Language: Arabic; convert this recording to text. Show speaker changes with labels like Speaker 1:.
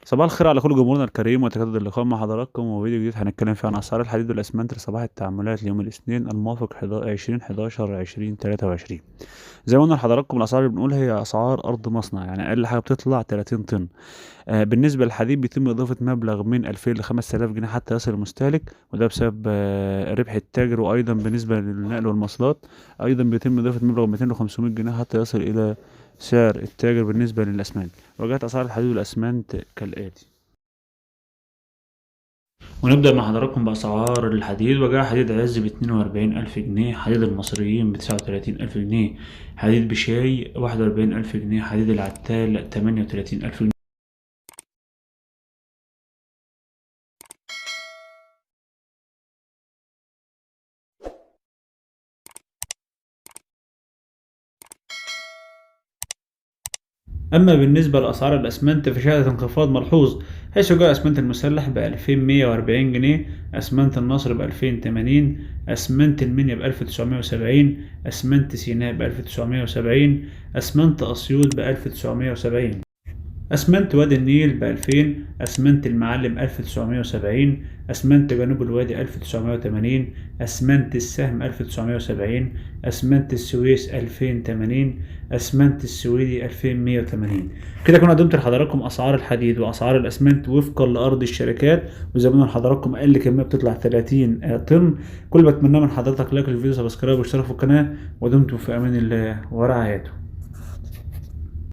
Speaker 1: صباح الخير على كل جمهورنا الكريم، ويتجدد اللقاء مع حضراتكم وفيديو جديد هنتكلم فيه عن أسعار الحديد والأسمنت لصباح التعاملات ليوم الاثنين الموافق 20/11/2023. زي ما قلنا لحضراتكم الأسعار اللي بنقول هي أسعار أرض مصنع، يعني أقل حاجة بتطلع 30 طن. بالنسبة للحديد بيتم إضافة مبلغ من 2000 ل5000 جنيه حتى يصل المستهلك، وده بسبب ربح التاجر. وأيضا بالنسبة للنقل والمواصلات أيضا بيتم إضافة مبلغ 200 ل500 جنيه حتى يصل إلى سعر التاجر. بالنسبة للأسمنت وجهت أسعار الحديد والأسمنت كالآتي، ونبدأ مع حضراتكم بأسعار الحديد. وجاء حديد عز ب42,000 جنيه، حديد المصريين ب39,000 جنيه، حديد بشاي 41,000 جنيه، حديد العتال 38,000 جنيه. أما بالنسبة لأسعار الأسمنت فشهدت انخفاض ملحوظ، حيث جاء أسمنت المسلح ب2140 جنيه، أسمنت النصر ب2080، أسمنت المنيا ب1970، أسمنت سيناء ب1970، أسمنت أسيوط ب1970، أسمنت وادي النيل ب2000، أسمنت المعلم 1970، أسمنت جنوب الوادي 1980، أسمنت السهم 1970، أسمنت السويس 2080، أسمنت السويدي 2180. كده كنا قدمت لحضراتكم أسعار الحديد وأسعار الأسمنت وفقا لأرض الشركات، وزي ما قلنا لحضراتكم أقل كمية بتطلع 30 طن. كل اللي بتمناه من حضرتك لايك للفيديو، سبسكرايب واشتراك في القناة، ودمتم في أمان الله ورعايته.